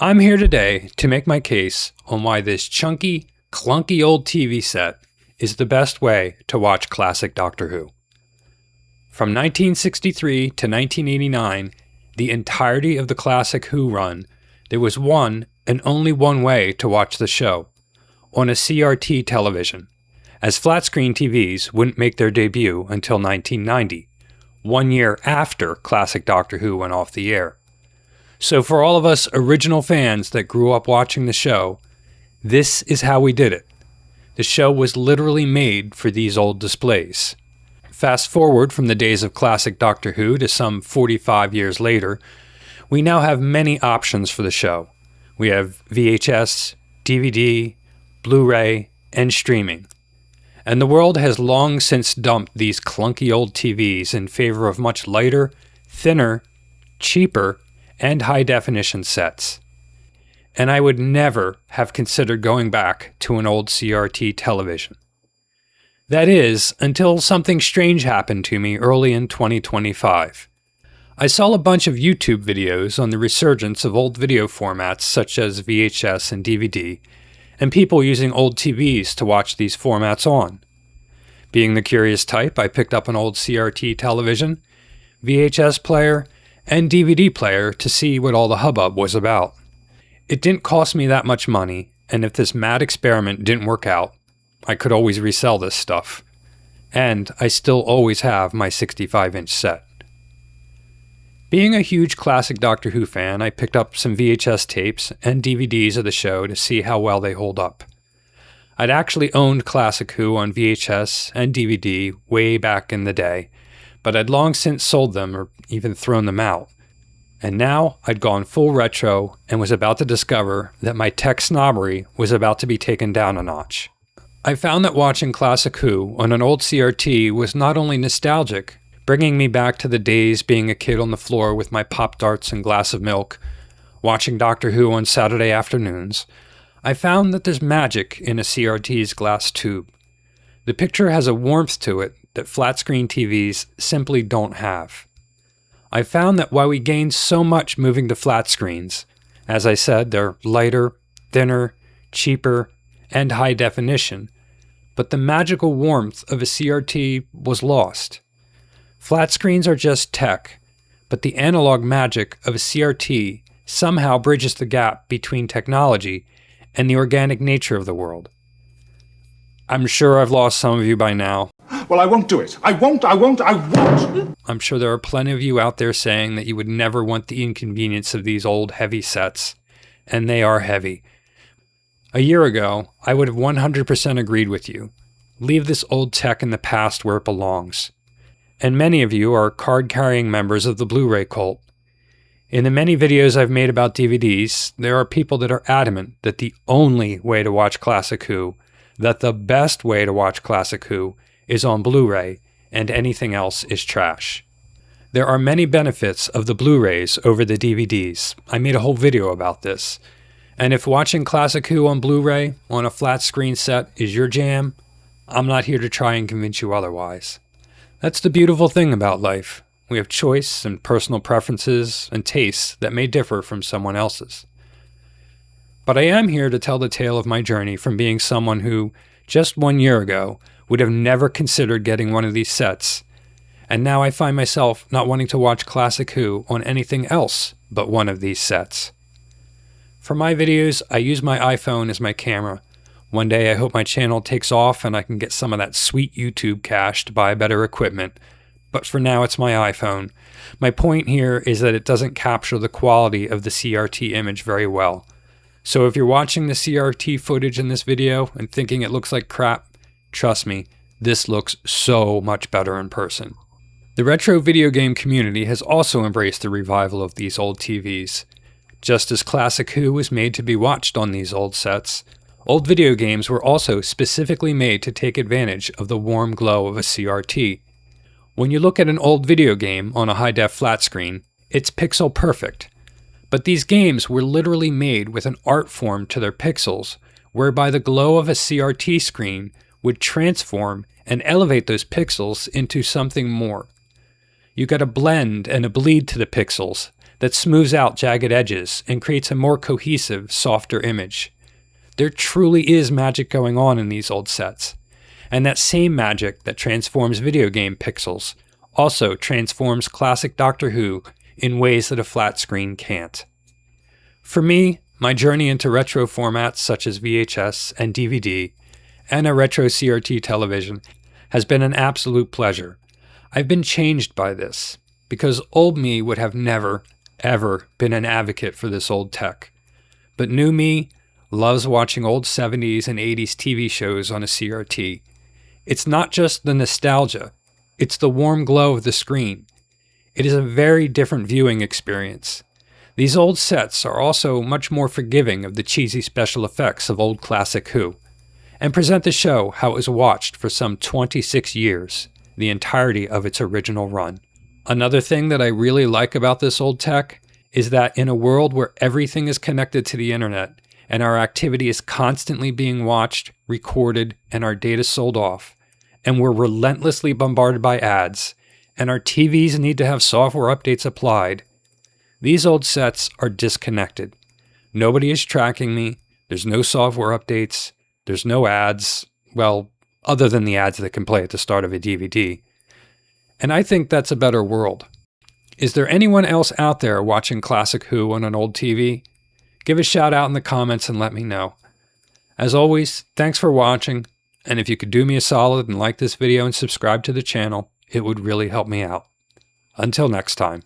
I'm here today to make my case on why this chunky, clunky old TV set is the best way to watch classic Doctor Who. From 1963 to 1989, the entirety of the classic Who run, there was one and only one way to watch the show, on a CRT television, as flat-screen TVs wouldn't make their debut until 1990, 1 year after classic Doctor Who went off the air. So for all of us original fans that grew up watching the show, this is how we did it. The show was literally made for these old displays. Fast forward from the days of classic Doctor Who to some 45 years later, we now have many options for the show. We have VHS, DVD, Blu-ray, and streaming. And the world has long since dumped these clunky old TVs in favor of much lighter, thinner, cheaper, and high-definition sets. And I would never have considered going back to an old CRT television. That is, until something strange happened to me early in 2025. I saw a bunch of YouTube videos on the resurgence of old video formats such as VHS and DVD, and people using old TVs to watch these formats on. Being the curious type, I picked up an old CRT television, VHS player, and DVD player to see what all the hubbub was about. It didn't cost me that much money, and if this mad experiment didn't work out, I could always resell this stuff. And I still always have my 65-inch set. Being a huge classic Doctor Who fan, I picked up some VHS tapes and DVDs of the show to see how well they hold up. I'd actually owned classic Who on VHS and DVD way back in the day, but I'd long since sold them or even thrown them out. And now I'd gone full retro and was about to discover that my tech snobbery was about to be taken down a notch. I found that watching classic Who on an old CRT was not only nostalgic, bringing me back to the days being a kid on the floor with my Pop-Tarts and glass of milk, watching Doctor Who on Saturday afternoons, I found that there's magic in a CRT's glass tube. The picture has a warmth to it that flat-screen TVs simply don't have. I found that while we gained so much moving to flat screens, as I said, they're lighter, thinner, cheaper, and high definition, but the magical warmth of a CRT was lost. Flat screens are just tech, but the analog magic of a CRT somehow bridges the gap between technology and the organic nature of the world. I'm sure I've lost some of you by now. Well, I won't do it. I won't. I'm sure there are plenty of you out there saying that you would never want the inconvenience of these old heavy sets, and they are heavy. A year ago, I would have 100% agreed with you. Leave this old tech in the past where it belongs. And many of you are card-carrying members of the Blu-ray cult. In the many videos I've made about DVDs, there are people that are adamant that the only way to watch classic Who, that the best way to watch classic Who, is on Blu-ray, and anything else is trash. There are many benefits of the Blu-rays over the DVDs. I made a whole video about this. And if watching classic Who on Blu-ray on a flat screen set is your jam, I'm not here to try and convince you otherwise. That's the beautiful thing about life. We have choice and personal preferences and tastes that may differ from someone else's. But I am here to tell the tale of my journey from being someone who, just 1 year ago, would have never considered getting one of these sets, and now I find myself not wanting to watch classic Who on anything else but one of these sets. For my videos, I use my iPhone as my camera. One day I hope my channel takes off and I can get some of that sweet YouTube cash to buy better equipment, but for now it's my iPhone. My point here is that it doesn't capture the quality of the CRT image very well. So if you're watching the CRT footage in this video and thinking it looks like crap, trust me, this looks so much better in person. The retro video game community has also embraced the revival of these old TVs. Just as classic Who was made to be watched on these old sets, old video games were also specifically made to take advantage of the warm glow of a CRT. When you look at an old video game on a high-def flat screen, it's pixel perfect. But these games were literally made with an art form to their pixels, whereby the glow of a CRT screen would transform and elevate those pixels into something more. You got a blend and a bleed to the pixels that smooths out jagged edges and creates a more cohesive, softer image. There truly is magic going on in these old sets. And that same magic that transforms video game pixels also transforms classic Doctor Who in ways that a flat screen can't. For me, my journey into retro formats such as VHS and DVD and a retro CRT television has been an absolute pleasure. I've been changed by this because old me would have never, ever been an advocate for this old tech. But new me loves watching old 70s and 80s TV shows on a CRT. It's not just the nostalgia, it's the warm glow of the screen. It is a very different viewing experience. These old sets are also much more forgiving of the cheesy special effects of old classic Who, and present the show how it was watched for some 26 years, the entirety of its original run. Another thing that I really like about this old tech is that in a world where everything is connected to the internet, and our activity is constantly being watched, recorded, and our data sold off, and we're relentlessly bombarded by ads, and our TVs need to have software updates applied, these old sets are disconnected. Nobody is tracking me, there's no software updates, there's no ads, well, other than the ads that can play at the start of a DVD. And I think that's a better world. Is there anyone else out there watching Classic Who on an old TV? Give a shout out in the comments and let me know. As always, thanks for watching, and if you could do me a solid and like this video and subscribe to the channel, it would really help me out. Until next time.